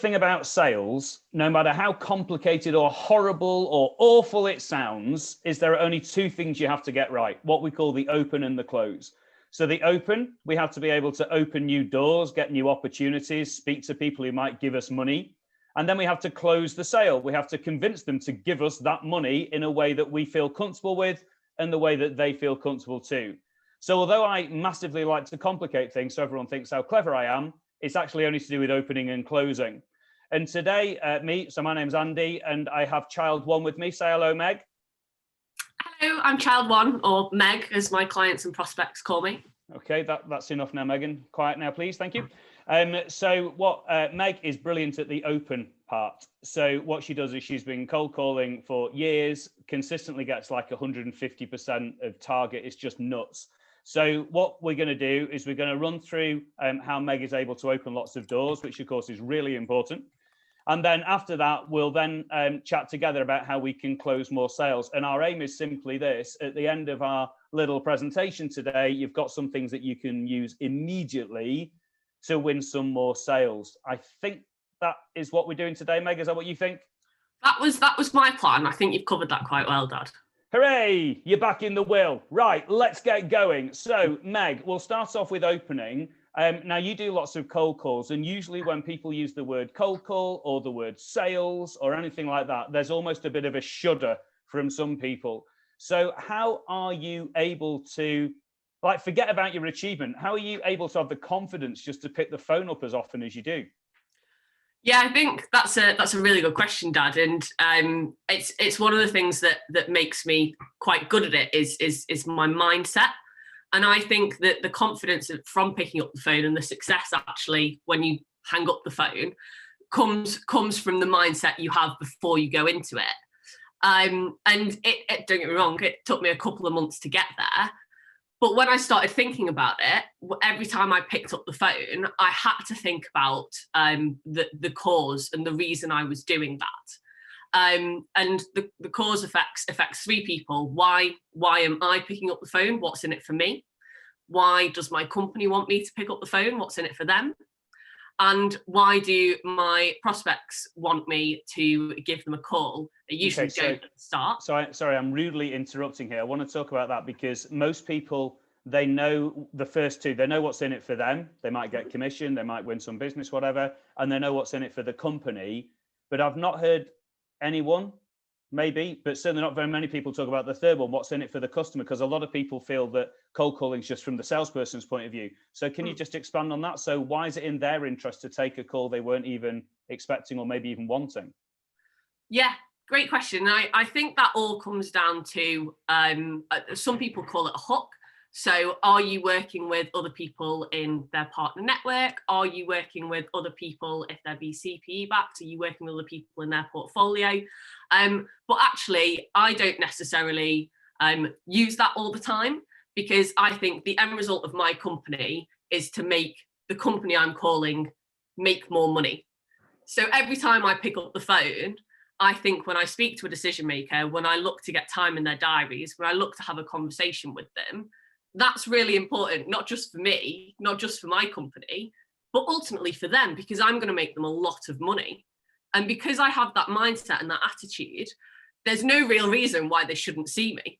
thing about sales, no matter how complicated or horrible or awful it sounds, is there are only two things you have to get right, what we call the open and the close. So the open, we have to be able to open new doors, get new opportunities, speak to people who might give us money. And then we have to close the sale. We have to convince them to give us that money in a way that we feel comfortable with and the way that they feel comfortable too. So although I massively like to complicate things so everyone thinks how clever I am, it's actually only to do with opening and closing. And today, so my name's Andy, and I have child one with me. Say hello, Meg. Hello, I'm child one, or Meg, as my clients and prospects call me. Okay, that's enough now, Megan. Quiet now, please. Thank you. So what Meg is brilliant at the open part. So what she does is she's been cold calling for years, consistently gets like 150% of target. It's just nuts. So what we're going to do is we're going to run through how Meg is able to open lots of doors, which of course is really important. And then after that, we'll then chat together about how we can close more sales. And our aim is simply this: at the end of our little presentation today, you've got some things that you can use immediately to win some more sales. I think that is what we're doing today. Meg, is that what you think? That was my plan. I think you've covered that quite well, Dad. Hooray, you're back in the will. Right, let's get going. So Meg, we'll start off with opening. Now you do lots of cold calls, and usually when people use the word cold call or the word sales or anything like that, there's almost a bit of a shudder from some people. So how are you able to, like, forget about your achievement, how are you able to have the confidence just to pick the phone up as often as you do? Yeah, I think that's a really good question, Dad, and it's one of the things that makes me quite good at it is my mindset, and I think that the confidence from picking up the phone and the success actually when you hang up the phone comes from the mindset you have before you go into it, and it don't get me wrong, it took me a couple of months to get there. But when I started thinking about it, every time I picked up the phone, I had to think about the cause and the reason I was doing that. And the cause affects three people. Why am I picking up the phone? What's in it for me? Why does my company want me to pick up the phone? What's in it for them? And why do my prospects want me to give them a call? They usually don't at the start. Sorry, I'm rudely interrupting here. I want to talk about that because most people, they know the first two. They know what's in it for them. They might get commission, they might win some business, whatever, and they know what's in it for the company. But I've not heard anyone, maybe, but certainly not very many people talk about the third one, what's in it for the customer, because a lot of people feel that cold calling is just from the salesperson's point of view. So can you just expand on that? So why is it in their interest to take a call they weren't even expecting or maybe even wanting? Yeah, great question. I think that all comes down to, some people call it a hook. So are you working with other people in their partner network? Are you working with other people if they're BCPE backed? Are you working with other people in their portfolio? But actually, I don't necessarily use that all the time, because I think the end result of my company is to make the company I'm calling make more money. So every time I pick up the phone, I think when I speak to a decision maker, when I look to get time in their diaries, when I look to have a conversation with them, that's really important, not just for me, not just for my company, but ultimately for them, because I'm going to make them a lot of money. And because I have that mindset and that attitude, there's no real reason why they shouldn't see me.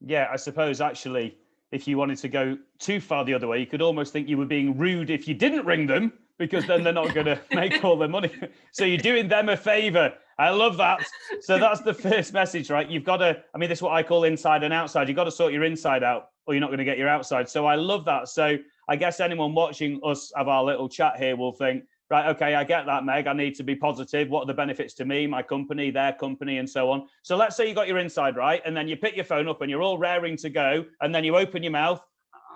Yeah, I suppose actually, if you wanted to go too far the other way, you could almost think you were being rude if you didn't ring them, because then they're not going to make all their money. So you're doing them a favor. I love that. So that's the first message, right? You've got to, I mean, this is what I call inside and outside. You've got to sort your inside out or you're not going to get your outside. So I love that. So I guess anyone watching us have our little chat here will think, right, okay, I get that, Meg. I need to be positive. What are the benefits to me, my company, their company, and so on. So let's say you got your inside right, and then you pick your phone up and you're all raring to go, and then you open your mouth.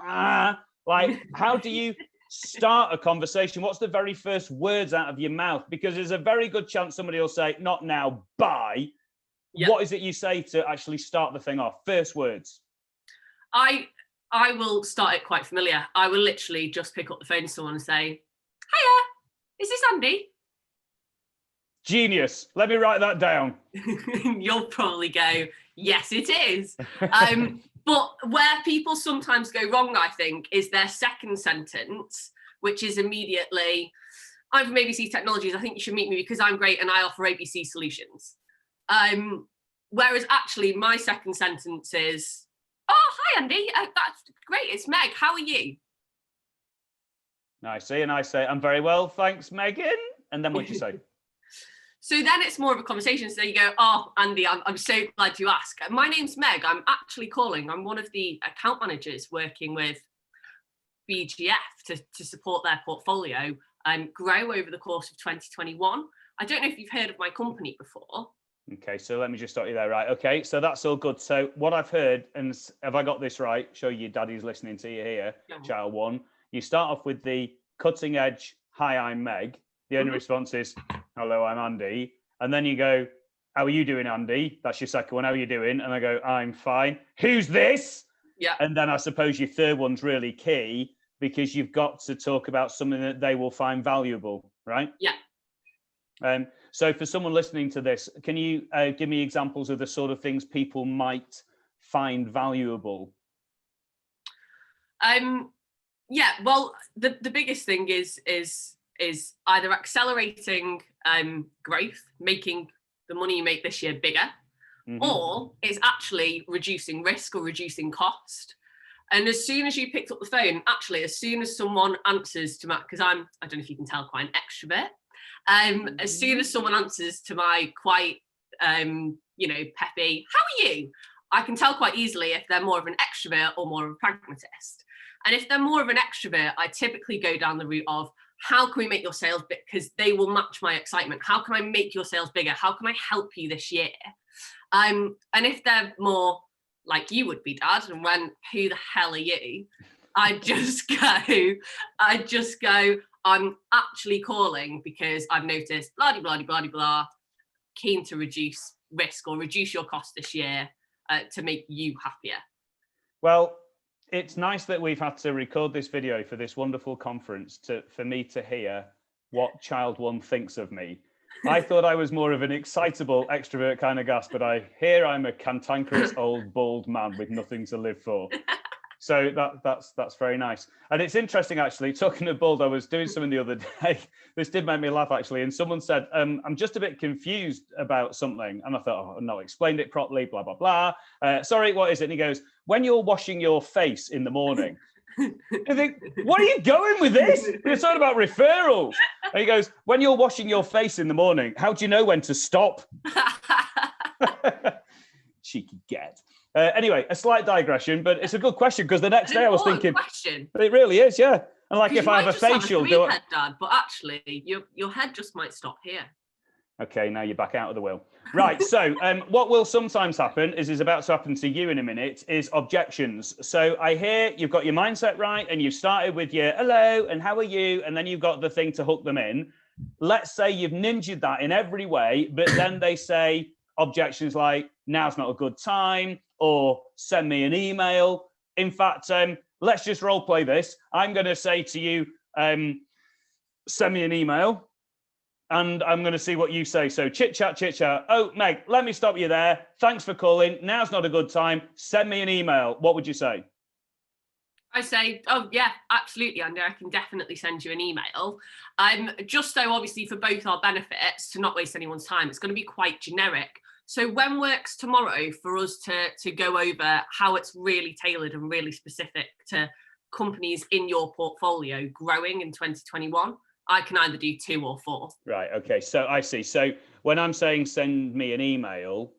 Like, how do you start a conversation? What's the very first words out of your mouth? Because there's a very good chance somebody will say, not now, bye. Yep. What is it you say to actually start the thing off? First words. I will start it quite familiar. I will literally just pick up the phone to someone and say, hiya, is this Andy? Genius. Let me write that down. You'll probably go, yes, it is. But where people sometimes go wrong, I think, is their second sentence, which is immediately, I'm from ABC Technologies. I think you should meet me because I'm great and I offer ABC solutions. Whereas actually my second sentence is, oh, hi, Andy. That's great. It's Meg. How are you? I see. And I say, I'm very well, thanks, Megan. And then what do you say? So then it's more of a conversation. So you go, oh, Andy, I'm so glad you asked. My name's Meg. I'm actually calling. I'm one of the account managers working with BGF to support their portfolio and grow over the course of 2021. I don't know if you've heard of my company before. Okay, so let me just stop you there. Right. Okay, so that's all good. So what I've heard, and have I got this right? Show your daddy's listening to you here, child one. You start off with the cutting edge, hi, I'm Meg. The only response is, hello, I'm Andy. And then you go, how are you doing, Andy? That's your second one. How are you doing? And I go, I'm fine. Who's this? Yeah. And then I suppose your third one's really key because you've got to talk about something that they will find valuable, right? Yeah. So for someone listening to this, can you give me examples of the sort of things people might find valuable? Yeah, well, the biggest thing is either accelerating growth, making the money you make this year bigger, or it's actually reducing risk or reducing cost. And as soon as you picked up the phone, actually, as soon as someone answers to my, because I don't know if you can tell, quite an extrovert. As soon as someone answers to my quite, peppy, how are you? I can tell quite easily if they're more of an extrovert or more of a pragmatist. And if they're more of an extrovert, I typically go down the route of how can we make your sales big? Because they will match my excitement. How can I make your sales bigger? How can I help you this year? And if they're more like you would be, Dad, and when, who the hell are you? I just go, I'm actually calling because I've noticed blah, blah, blah, blah, blah, keen to reduce risk or reduce your cost this year to make you happier. Well, it's nice that we've had to record this video for this wonderful conference for me to hear what child one thinks of me. I thought I was more of an excitable extrovert kind of gas, but I'm a cantankerous old bald man with nothing to live for. So that's very nice. And it's interesting, actually, talking to bald, I was doing something the other day. This did make me laugh, actually. And someone said, I'm just a bit confused about something. And I thought, oh, no, explained it properly, blah, blah, blah. Sorry, what is it? And he goes, when you're washing your face in the morning. I think, what are you going with this? We're talking about referrals. And he goes, when you're washing your face in the morning, how do you know when to stop? Cheeky get. Anyway, a slight digression, but it's a good question because the next day I was thinking, question. It really is, yeah. And like if I have a facial, head, Dad, but actually your head just might stop here. Okay, now you're back out of the wheel. Right, so what will sometimes happen is about to happen to you in a minute is objections. So I hear you've got your mindset right and you've started with your hello and how are you? And then you've got the thing to hook them in. Let's say you've ninja'd that in every way, but then they say objections like now's not a good time or send me an email. In fact, let's just role play this. I'm going to say to you, send me an email. And I'm going to see what you say. So chit chat. Oh, Meg, let me stop you there. Thanks for calling. Now's not a good time. Send me an email. What would you say? I say, oh, yeah, absolutely, Andy. I can definitely send you an email. Just so obviously for both our benefits, to not waste anyone's time, it's going to be quite generic. So when works tomorrow for us to go over how it's really tailored and really specific to companies in your portfolio growing in 2021? I can either do 2 or 4. Right. Okay. So I see. So when I'm saying send me an email,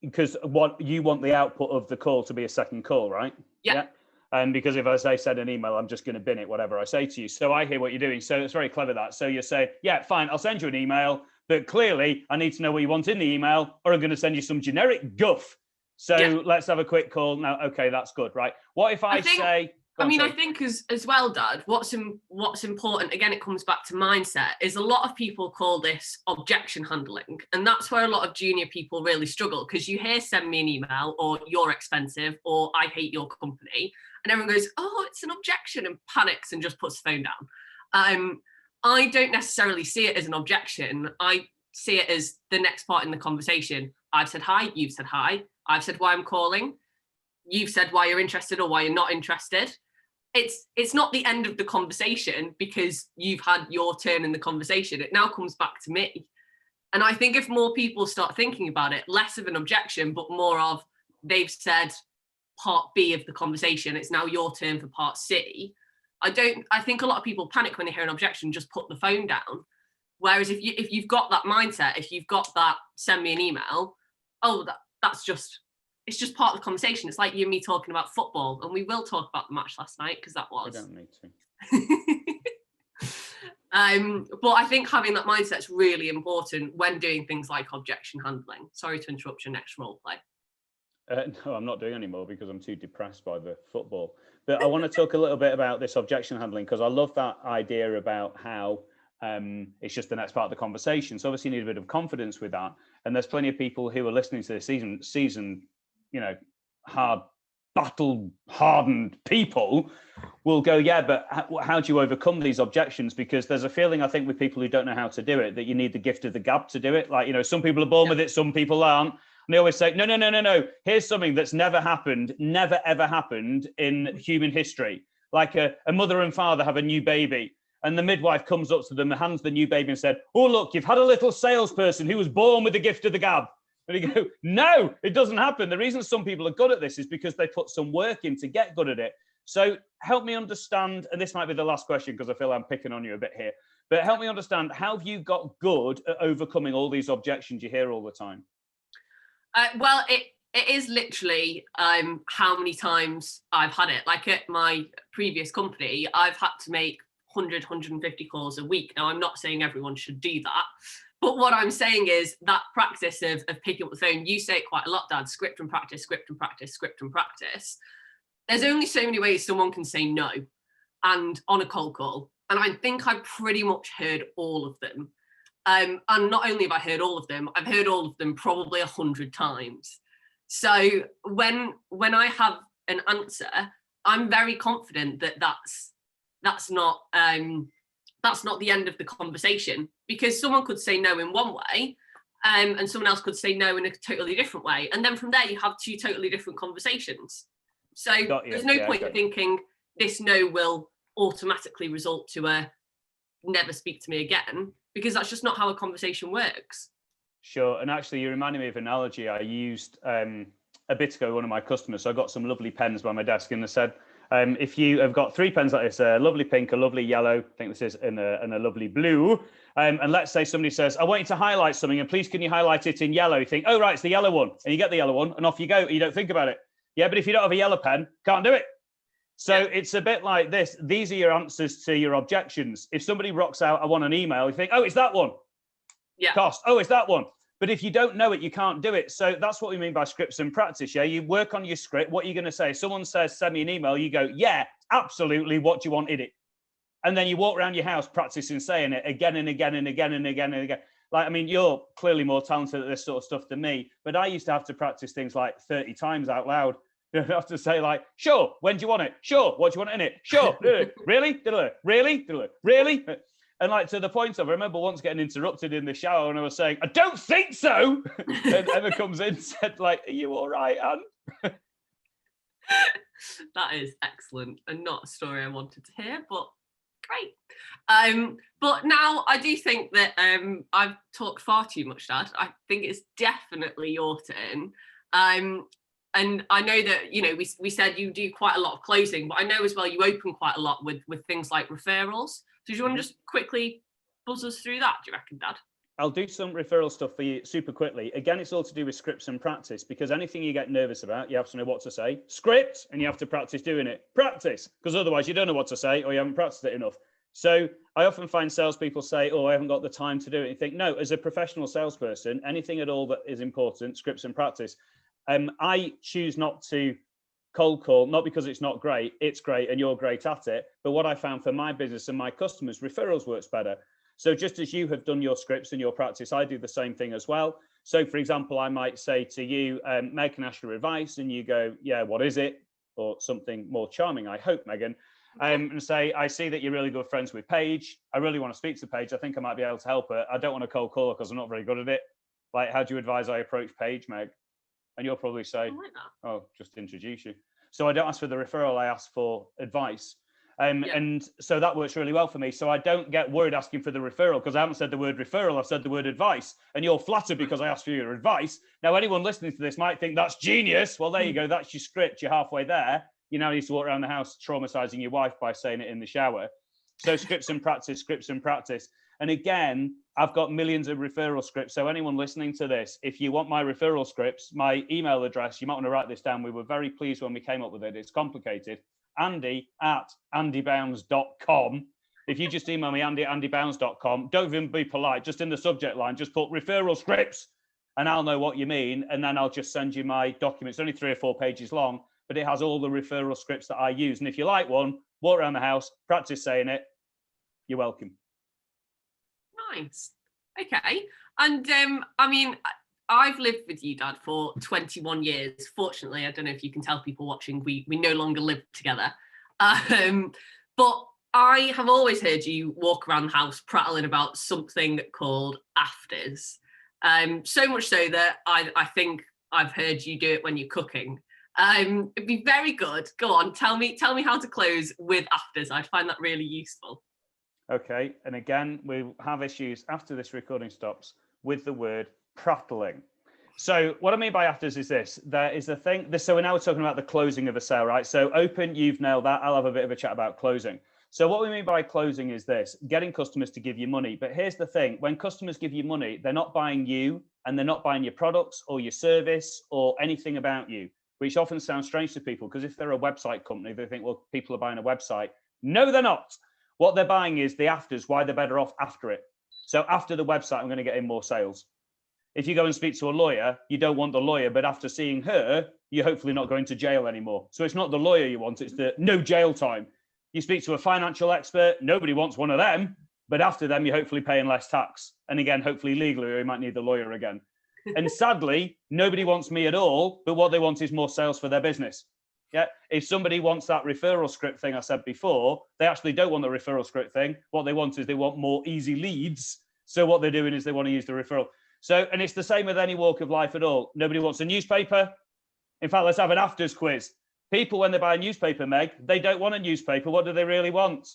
because what you want the output of the call to be a second call, right? Yeah. And because if I say send an email, I'm just going to bin it, whatever I say to you. So I hear what you're doing. So it's very clever that. So you say, yeah, fine, I'll send you an email, but clearly I need to know what you want in the email or I'm going to send you some generic guff. So let's have a quick call. Now, okay, that's good, right? What if I say... I think as well, Dad, what's important, again, it comes back to mindset, is a lot of people call this objection handling. And that's where a lot of junior people really struggle because you hear send me an email or you're expensive or I hate your company. And everyone goes, oh, it's an objection and panics and just puts the phone down. I don't necessarily see it as an objection. I see it as the next part in the conversation. I've said hi, you've said hi. I've said why I'm calling. You've said why you're interested or why you're not interested. it's not the end of the conversation because you've had your turn in the conversation. It now comes back to me. And I think if more people start thinking about it, less of an objection, but more of they've said part B of the conversation, it's now your turn for part C. I think a lot of people panic when they hear an objection, just put the phone down. Whereas if you've got that mindset, if you've got that, send me an email, it's just part of the conversation. It's like you and me talking about football, and we will talk about the match last night because that was. I don't need to. But I think having that mindset is really important when doing things like objection handling. Sorry to interrupt your next role play. No, I'm not doing any more because I'm too depressed by the football. But I want to talk a little bit about this objection handling because I love that idea about how it's just the next part of the conversation. So obviously you need a bit of confidence with that. And there's plenty of people who are listening to this season, hard battle hardened people will go, yeah, but how do you overcome these objections? Because there's a feeling, I think, with people who don't know how to do it, that you need the gift of the gab to do it. Like, some people are born with it, some people aren't. And they always say, no. Here's something that's never ever happened in human history. Like a mother and father have a new baby and the midwife comes up to them and hands the new baby and said, oh, look, you've had a little salesperson who was born with the gift of the gab. And you go, no, it doesn't happen. The reason some people are good at this is because they put some work in to get good at it. So help me understand, and this might be the last question because I feel I'm picking on you a bit here, but help me understand, how have you got good at overcoming all these objections you hear all the time? Well, it is literally how many times I've had it. Like at my previous company, I've had to make 100, 150 calls a week. Now, I'm not saying everyone should do that. But what I'm saying is that practice of picking up the phone, you say it quite a lot, Dad, script and practice, script and practice, script and practice. There's only so many ways someone can say no and on a cold call. And I think I've pretty much heard all of them. And not only have I heard all of them, I've heard all of them probably 100 times. So when I have an answer, I'm very confident that that's not the end of the conversation, because someone could say no in one way and someone else could say no in a totally different way. And then from there, you have two totally different conversations. So there's no point in thinking this no will automatically result to a never speak to me again, because that's just not how a conversation works. Sure. And actually, you reminded me of an analogy I used a bit ago with one of my customers. So I got some lovely pens by my desk and I said, if you have got 3 pens like this, a lovely pink, a lovely yellow, I think this is, and a lovely blue. And let's say somebody says, I want you to highlight something and please can you highlight it in yellow? You think, oh, right, it's the yellow one. And you get the yellow one and off you go. You don't think about it. Yeah, but if you don't have a yellow pen, can't do it. So it's a bit like this. These are your answers to your objections. If somebody rocks out, I want an email, you think, oh, it's that one. Yeah. Cost. Oh, it's that one. But if you don't know it, you can't do it. So that's what we mean by scripts and practice. Yeah, you work on your script. What are you going to say? Someone says, send me an email. You go, yeah, absolutely. What do you want in it? And then you walk around your house practicing saying it again and again and again and again and again. Like, I mean, you're clearly more talented at this sort of stuff than me, but I used to have to practice things like 30 times out loud. You have to say like, sure, when do you want it? Sure, what do you want in it? Sure, really? Really? Really? And like to the point of, I remember once getting interrupted in the shower and I was saying, I don't think so. And Emma comes in and said like, are you all right, Anne? That is excellent and not a story I wanted to hear, but great. But now I do think that I've talked far too much, Dad. I think it's definitely your turn. And I know that, you know, we said you do quite a lot of closing, but I know as well you open quite a lot with things like referrals. So do you want to just quickly buzz us through that, do you reckon, Dad? I'll do some referral stuff for you super quickly. Again, it's all to do with scripts and practice, because anything you get nervous about, you have to know what to say. Script, and you have to practice doing it. Practice, because otherwise you don't know what to say or you haven't practiced it enough. So I often find salespeople say, oh, I haven't got the time to do it. You think, no, as a professional salesperson, anything at all that is important, scripts and practice. I choose not to cold call, not because it's not great, it's great and you're great at it. But what I found for my business and my customers, referrals works better. So just as you have done your scripts and your practice, I do the same thing as well. So for example, I might say to you, Meg, can I ask your advice? And you go, yeah, what is it? Or something more charming, I hope, Megan. And say, I see that you're really good friends with Paige. I really want to speak to Paige. I think I might be able to help her. I don't want to cold call her because I'm not very good at it. Like, how do you advise I approach Paige, Meg? And you'll probably say, oh, just introduce you. So I don't ask for the referral, I ask for advice. And so that works really well for me. So I don't get worried asking for the referral because I haven't said the word referral, I've said the word advice. And you're flattered because I asked for your advice. Now, anyone listening to this might think that's genius. Well, there you go. That's your script. You're halfway there. You now need to walk around the house traumatizing your wife by saying it in the shower. So scripts and practice, scripts and practice. And again, I've got millions of referral scripts. So anyone listening to this, if you want my referral scripts, my email address, you might want to write this down. We were very pleased when we came up with it. It's complicated. Andy@andybounds.com. If you just email me, Andy@andybounds.com, don't even be polite, just in the subject line, just put referral scripts and I'll know what you mean. And then I'll just send you my document. It's only 3 or 4 pages long, but it has all the referral scripts that I use. And if you like one, walk around the house, practice saying it. You're welcome. Nice. Okay. And I mean, I've lived with you, Dad, for 21 years. Fortunately, I don't know if you can tell people watching, we no longer live together. But I have always heard you walk around the house prattling about something called afters. So much so that I think I've heard you do it when you're cooking. It'd be very good. Go on, tell me how to close with afters. I'd find that really useful. Okay, and again, we'll have issues after this recording stops with the word prattling. So what I mean by afters is this. There is a thing, so now we're talking about the closing of a sale, right? So open, you've nailed that. I'll have a bit of a chat about closing. So what we mean by closing is this, getting customers to give you money. But here's the thing, when customers give you money, they're not buying you and they're not buying your products or your service or anything about you, which often sounds strange to people because if they're a website company, they think, well, people are buying a website. No, they're not. What they're buying is the afters, why they're better off after it. So after the website, I'm going to get in more sales. If you go and speak to a lawyer, you don't want the lawyer, but after seeing her, you're hopefully not going to jail anymore. So it's not the lawyer you want, it's the no jail time. You speak to a financial expert, nobody wants one of them, but after them, you're hopefully paying less tax. And again, hopefully legally, or you might need the lawyer again. And sadly, nobody wants me at all, but what they want is more sales for their business. Yeah, if somebody wants that referral script thing I said before, they actually don't want the referral script thing. What they want is they want more easy leads. So what they're doing is they want to use the referral. So, and it's the same with any walk of life at all. Nobody wants a newspaper. In fact, let's have an afters quiz. People, when they buy a newspaper, Meg, they don't want a newspaper. What do they really want?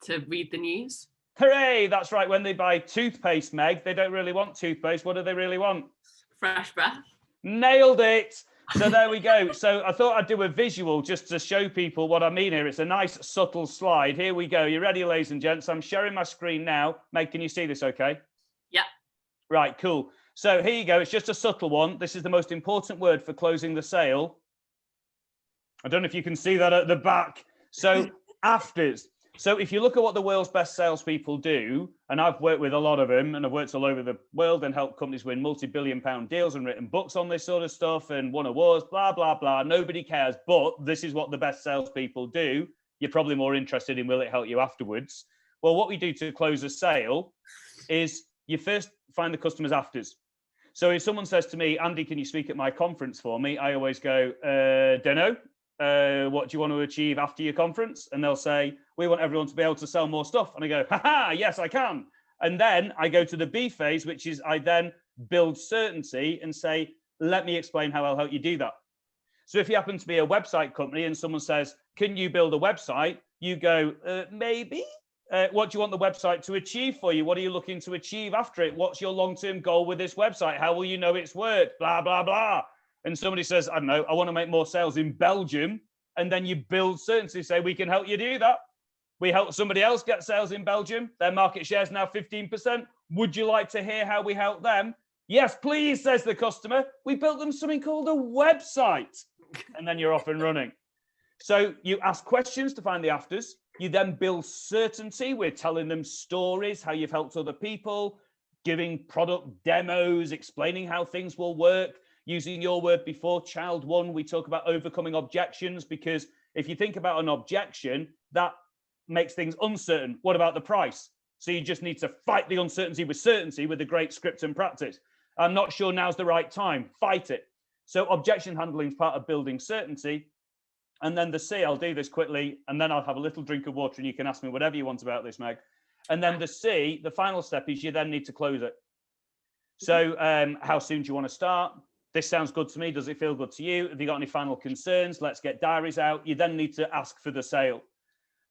To read the news. Hooray, that's right. When they buy toothpaste, Meg, they don't really want toothpaste. What do they really want? Fresh breath. Nailed it. So there we go. So I thought I'd do a visual just to show people what I mean here. It's a nice subtle slide. Here we go. You ready, ladies and gents? I'm sharing my screen now. Meg, can you see this okay? Yeah. Right, cool. So here you go. It's just a subtle one. This is the most important word for closing the sale. I don't know if you can see that at the back. So afters. So if you look at what the world's best salespeople do, and I've worked with a lot of them, and I've worked all over the world and helped companies win multi-billion-pound deals and written books on this sort of stuff and won awards, blah, blah, blah. Nobody cares, but this is what the best salespeople do. You're probably more interested in will it help you afterwards. Well, what we do to close a sale is you first find the customer's afters. So if someone says to me, Andy, can you speak at my conference for me? I always go, don't know. What do you want to achieve after your conference? And they'll say, we want everyone to be able to sell more stuff. And I go, haha, yes, I can. And then I go to the B phase, which is I then build certainty and say, let me explain how I'll help you do that. So if you happen to be a website company and someone says, can you build a website? You go, maybe. What do you want the website to achieve for you? What are you looking to achieve after it? What's your long-term goal with this website? How will you know it's worked? Blah, blah, blah. And somebody says, I don't know, I want to make more sales in Belgium. And then you build certainty, say, we can help you do that. We help somebody else get sales in Belgium. Their market share is now 15%. Would you like to hear how we help them? Yes, please, says the customer. We built them something called a website. And then you're off and running. So you ask questions to find the afters. You then build certainty. We're telling them stories, how you've helped other people, giving product demos, explaining how things will work. Using your word before, child one, we talk about overcoming objections, because if you think about an objection, that makes things uncertain. What about the price? So you just need to fight the uncertainty with certainty with a great script and practice. I'm not sure now's the right time. Fight it. So objection handling is part of building certainty. And then the C, I'll do this quickly, and then I'll have a little drink of water and you can ask me whatever you want about this, Meg. And then the C, the final step is you then need to close it. So how soon do you want to start? This sounds good to me. Does it feel good to you? Have you got any final concerns? Let's get diaries out. You then need to ask for the sale.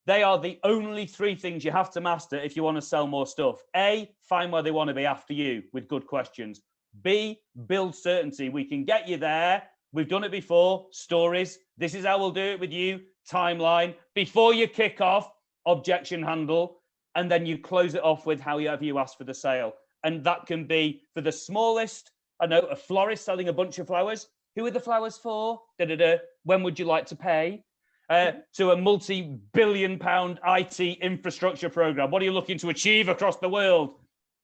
They are the only 3 things you have to master if you want to sell more stuff. A, find where they want to be after you with good questions. B, build certainty. We can get you there. We've done it before. Stories. This is how we'll do it with you. Timeline. Before you kick off, objection handle. And then you close it off with however you ask for the sale. And that can be for the smallest. I know a florist selling a bunch of flowers. Who are the flowers for? Da-da-da. When would you like to pay? To a multi-billion-pound IT infrastructure program. What are you looking to achieve across the world?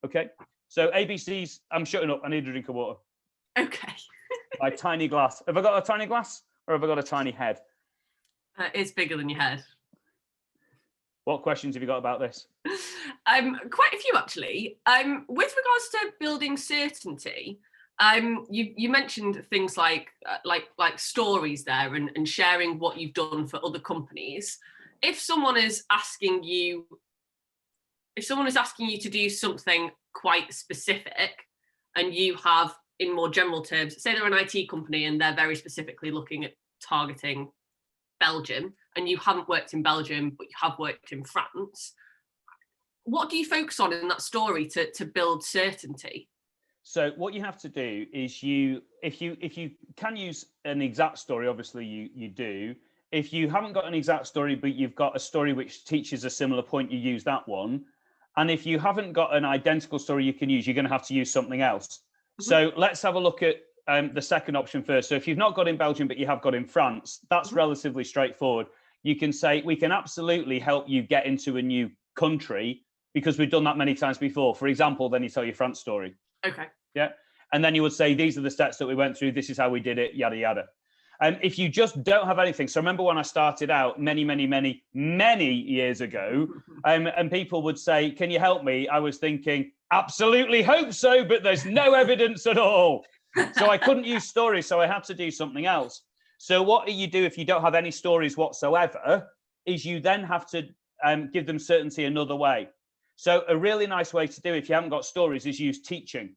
Okay. So ABCs, I'm shutting up. I need a drink of water. Okay. My tiny glass. Have I got a tiny glass or have I got a tiny head? It's bigger than your head. What questions have you got about this? Quite a few, actually. With regards to building certainty, you mentioned things like stories there and sharing what you've done for other companies. If someone is asking you to do something quite specific, and you have, in more general terms, say they're an IT company and they're very specifically looking at targeting Belgium, and you haven't worked in Belgium but you have worked in France, what do you focus on in that story to build certainty? So what you have to do is if you can use an exact story, obviously you do. If you haven't got an exact story, but you've got a story which teaches a similar point, you use that one. And if you haven't got an identical story you can use, you're going to have to use something else. Mm-hmm. So let's have a look at the second option first. So if you've not got in Belgium, but you have got in France, that's relatively straightforward. You can say, we can absolutely help you get into a new country because we've done that many times before. For example, then you tell your France story. Okay. Yeah. And then you would say, these are the steps that we went through. This is how we did it, yada, yada. And if you just don't have anything. So remember when I started out many years ago, and people would say, can you help me? I was thinking, absolutely hope so, but there's no evidence at all. So I couldn't use stories. So I had to do something else. So what do you do if you don't have any stories whatsoever is you then have to give them certainty another way. So a really nice way to do if you haven't got stories is use teaching.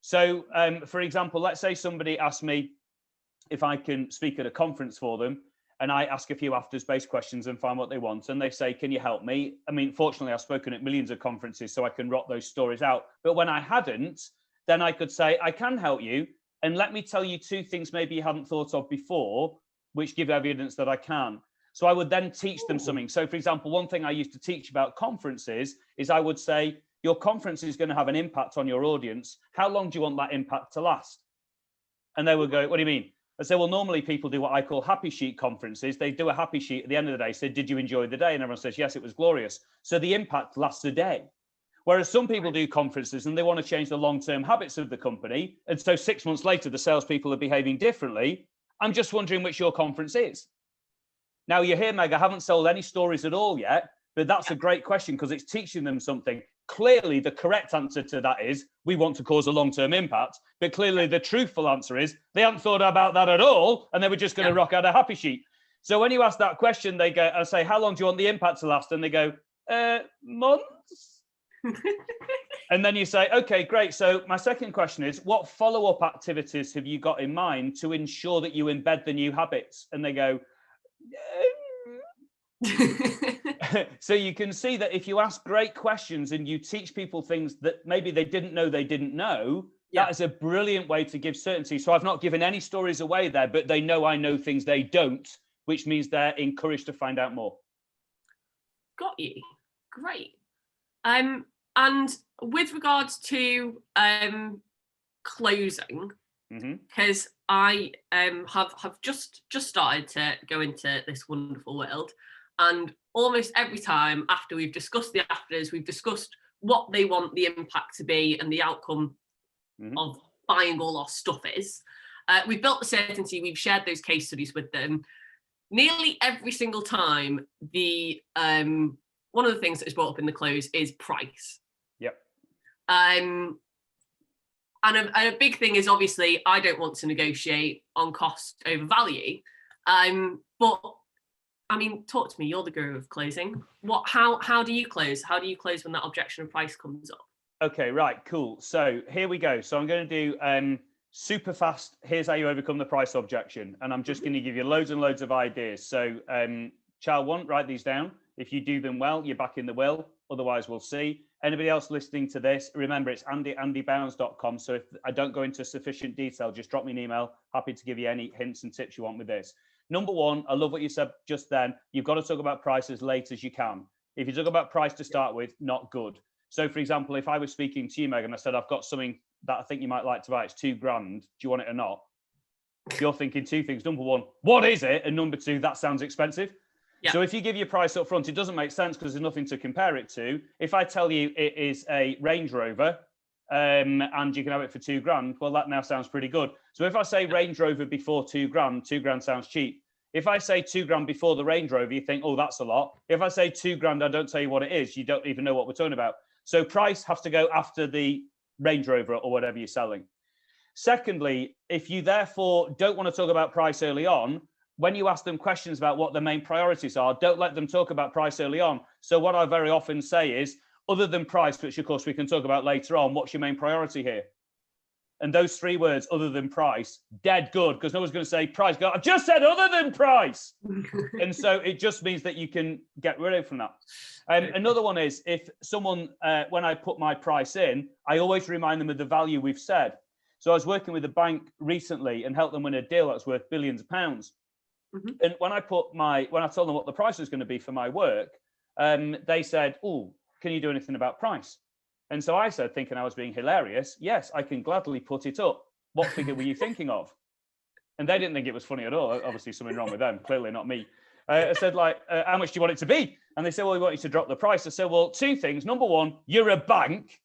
So for example, let's say somebody asked me if I can speak at a conference for them, and I ask a few afters-based questions and find what they want, and they say, can you help me? I mean, fortunately, I've spoken at millions of conferences, so I can rot those stories out. But when I hadn't, then I could say, I can help you, and let me tell you 2 things maybe you hadn't thought of before, which give evidence that I can. So I would then teach them something. So for example, one thing I used to teach about conferences is I would say, your conference is going to have an impact on your audience. How long do you want that impact to last? And they would go, what do you mean? I say, well, normally people do what I call happy sheet conferences. They do a happy sheet at the end of the day, say, did you enjoy the day? And everyone says, yes, it was glorious. So the impact lasts a day. Whereas some people do conferences and they want to change the long-term habits of the company. And so 6 months later, the salespeople are behaving differently. I'm just wondering which your conference is. Now you're here, Meg, I haven't sold any stories at all yet, but that's a great question because it's teaching them something. Clearly, the correct answer to that is we want to cause a long-term impact. But clearly, the truthful answer is they hadn't thought about that at all, and they were just going to rock out a happy sheet. So when you ask that question, they go, I say, how long do you want the impact to last? And they go, months. And then you say, okay, great. So my second question is, what follow-up activities have you got in mind to ensure that you embed the new habits? And they go, so you can see that if you ask great questions and you teach people things that maybe they didn't know, that is a brilliant way to give certainty. So I've not given any stories away there, but they know I know things they don't, which means they're encouraged to find out more. Got you. Great. And with regards to closing, because I have just started to go into this wonderful world. And almost every time after we've discussed the afters, we've discussed what they want the impact to be and the outcome of buying all our stuff is. We've built the certainty, we've shared those case studies with them. Nearly every single time, one of the things that is brought up in the close is price. Yep. And a big thing is obviously I don't want to negotiate on cost over value. But I mean, talk to me. You're the guru of closing. How do you close? How do you close when that objection of price comes up? Okay, right, cool. So here we go. So I'm going to do super fast. Here's how you overcome the price objection, and I'm just going to give you loads and loads of ideas. So, child one, write these down. If you do them well, you're back in the will. Otherwise, we'll see. Anybody else listening to this, remember it's andy@andybounds.com. So if I don't go into sufficient detail, just drop me an email. Happy to give you any hints and tips you want with this. Number one, I love what you said just then. You've got to talk about price as late as you can. If you talk about price to start with, not good. So for example, if I was speaking to you, Meg, and I said, I've got something that I think you might like to buy, it's $2,000. Do you want it or not? You're thinking two things. Number one, what is it? And number two, that sounds expensive. Yeah. So if you give your price up front, it doesn't make sense because there's nothing to compare it to. If I tell you it is a Range Rover and you can have it for $2,000, well, that now sounds pretty good. So if I say Range Rover before $2,000, $2,000 sounds cheap. If I say $2,000 before the Range Rover, you think, oh, that's a lot. If I say $2,000, I don't tell you what it is. You don't even know what we're talking about. So price has to go after the Range Rover or whatever you're selling. Secondly, if you therefore don't want to talk about price early on, when you ask them questions about what their main priorities are, don't let them talk about price early on. So what I very often say is, other than price, which of course we can talk about later on, what's your main priority here? And those three words, other than price, dead good, because no one's going to say price. Go, I've just said other than price. And so it just means that you can get rid of from that. Another one is if someone, when I put my price in, I always remind them of the value we've said. So I was working with a bank recently and helped them win a deal that's worth billions of pounds. Mm-hmm. And when I told them what the price was going to be for my work, they said, oh, can you do anything about price? And so I said, thinking I was being hilarious, yes, I can gladly put it up. What figure were you thinking of? And they didn't think it was funny at all. Obviously something wrong with them, clearly not me. I said, how much do you want it to be? And they said, well, we want you to drop the price. I said, well, two things. Number one, you're a bank.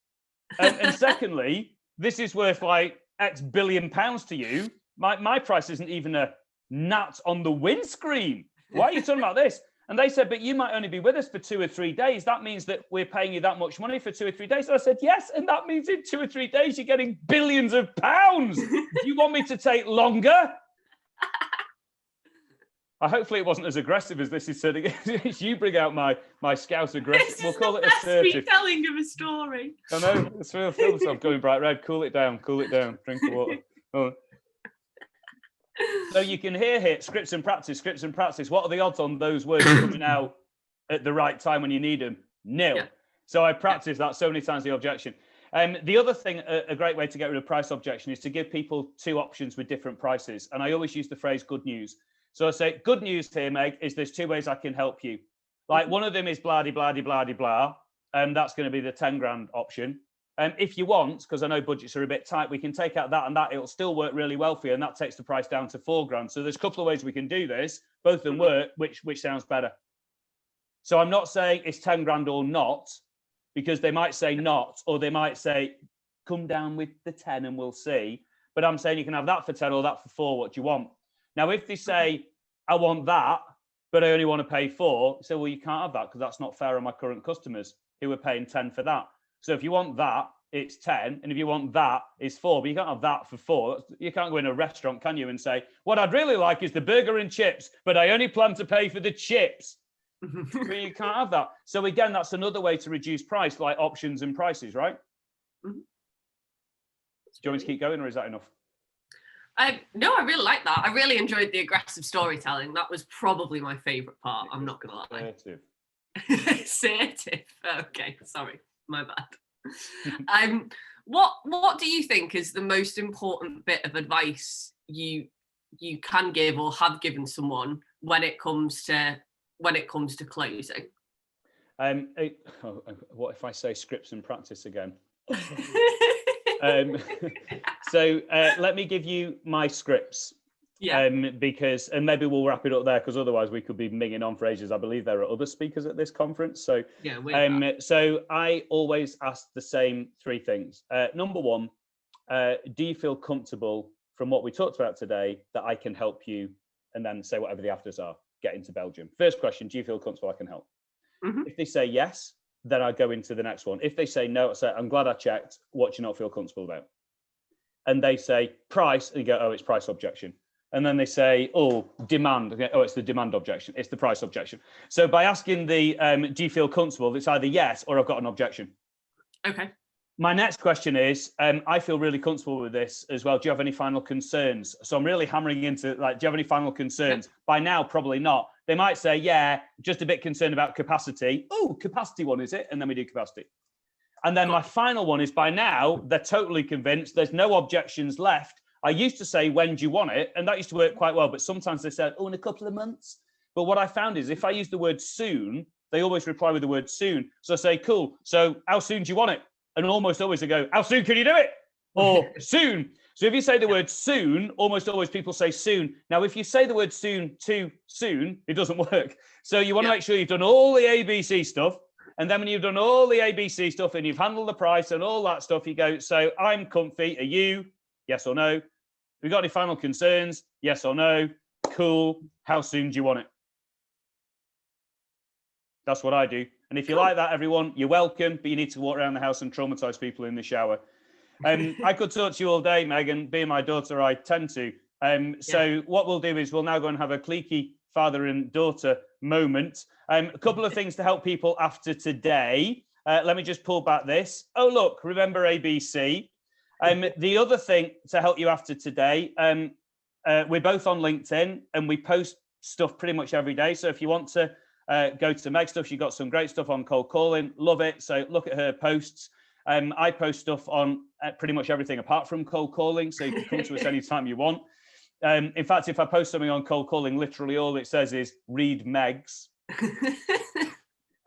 And secondly, this is worth like X billion pounds to you. My price isn't even a gnat on the windscreen. Why are you talking about this? And they said, but you might only be with us for 2 or 3 days. That means that we're paying you that much money for 2 or 3 days. And I said, yes. And that means in 2 or 3 days, you're getting billions of pounds. Do you want me to take longer? Hopefully it wasn't as aggressive as this is turning. You bring out my scouse aggression. We'll call it assertive. Telling of a story. I know. It's real. Feel myself going bright red. Cool it down. Cool it down. Drink the water. Oh. So you can hear here, scripts and practice. What are the odds on those words coming out at the right time when you need them? Nil. Yeah. So I practiced that so many times, the objection. The other thing, a great way to get rid of price objection is to give people two options with different prices. And I always use the phrase good news. So I say, good news here, Meg, is there's 2 ways I can help you. Like one of them is blah, blah, blah, blah, blah. That's going to be the 10 grand option. If you want, because I know budgets are a bit tight, we can take out that and that. It'll still work really well for you. And that takes the price down to 4 grand. So there's a couple of ways we can do this. Both of them work, which sounds better. So I'm not saying it's 10 grand or not, because they might say not, or they might say, come down with the 10 and we'll see. But I'm saying you can have that for 10 or that for 4. What do you want? Now, if they say, I want that, but I only want to pay 4, so well, you can't have that because that's not fair on my current customers who are paying 10 for that. So if you want that, it's 10. And if you want that, it's 4. But you can't have that for 4. You can't go in a restaurant, can you, and say, what I'd really like is the burger and chips, but I only plan to pay for the chips. But you can't have that. So again, that's another way to reduce price, like options and prices, right? Mm-hmm. Do you want me to keep going, or is that enough? No, I really like that. I really enjoyed the aggressive storytelling. That was probably my favourite part. I'm not going to lie. Assertive. Okay, sorry, my bad. What do you think is the most important bit of advice you can give or have given someone when it comes to closing? What if I say scripts and practice again? So let me give you my scripts. Yeah. Because, and maybe we'll wrap it up there, because otherwise we could be minging on for ages. I believe there are other speakers at this conference. So yeah, so I always ask the same 3 things. Number 1, do you feel comfortable from what we talked about today that I can help you? And then say whatever the afters are. Get into Belgium. First question, do you feel comfortable I can help? Mm-hmm. If they say yes, then I go into the next one. If they say no, I say, I'm glad I checked. What do you not feel comfortable about? And they say price, and you go, oh, it's price objection. And then they say, oh, demand. Okay, oh, it's the demand objection. It's the price objection. So by asking the, do you feel comfortable? It's either yes or I've got an objection. Okay. My next question is, I feel really comfortable with this as well. Do you have any final concerns? So I'm really hammering into, like, do you have any final concerns? Yeah. By now, probably not. they might say, yeah, just a bit concerned about capacity. Oh, capacity one, is it? And then we do capacity. And then my final one is, by now, they're totally convinced. There's no objections left. I used to say, when do you want it? And that used to work quite well. But sometimes they said, oh, in a couple of months. But what I found is if I use the word soon, they always reply with the word soon. So I say, cool. So how soon do you want it? And almost always they go, how soon can you do it? Or soon. So if you say the word soon, almost always people say soon. Now, if you say the word soon too soon, it doesn't work. So you want to make sure you've done all the ABC stuff. And then when you've done all the ABC stuff and you've handled the price and all that stuff, you go, so I'm comfy. Are you? Yes or no? We got any final concerns? Yes or no? Cool. How soon do you want it? That's what I do. And if you like that, everyone, you're welcome, but you need to walk around the house and traumatize people in the shower. I could talk to you all day, Megan. Being my daughter, I tend to. So what we'll do is we'll now go and have a cliquey father and daughter moment. A couple of things to help people after today. Let me just pull back this. Oh, look, remember ABC. The other thing to help you after today, we're both on LinkedIn and we post stuff pretty much every day. So if you want to go to Meg stuff, she's got some great stuff on cold calling. Love it. So look at her posts. I post stuff on pretty much everything apart from cold calling. So you can come to us anytime you want. In fact, if I post something on cold calling, literally all it says is read Meg's.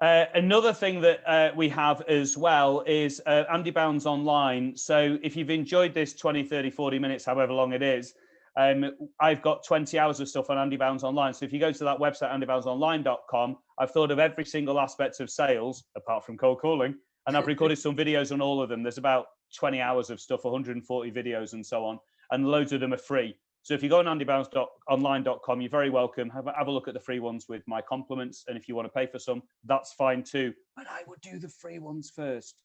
Another thing that we have as well is Andy Bounds online. So if you've enjoyed this 20, 30, 40 minutes, however long it is, I've got 20 hours of stuff on Andy Bounds online. So if you go to that website, andyboundsonline.com, I've thought of every single aspect of sales, apart from cold calling, and I've recorded some videos on all of them. There's about 20 hours of stuff, 140 videos and so on, and loads of them are free. So if you go on andyboundsonline.com, you're very welcome. Have a look at the free ones with my compliments. And if you want to pay for some, that's fine too. But I would do the free ones first.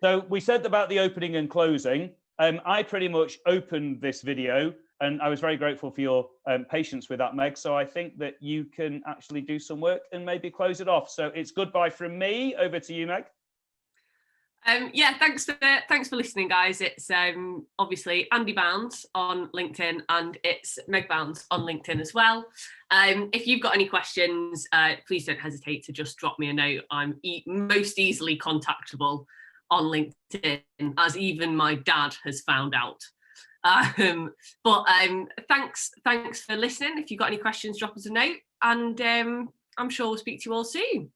So we said about the opening and closing. I pretty much opened this video and I was very grateful for your patience with that, Meg. So I think that you can actually do some work and maybe close it off. So it's goodbye from me. Over to you, Meg. Thanks for listening, guys. It's obviously Andy Bounds on LinkedIn and it's Meg Bounds on LinkedIn as well. If you've got any questions, please don't hesitate to just drop me a note. I'm most easily contactable on LinkedIn, as even my dad has found out. Thanks for listening. If you've got any questions, drop us a note, and I'm sure we'll speak to you all soon.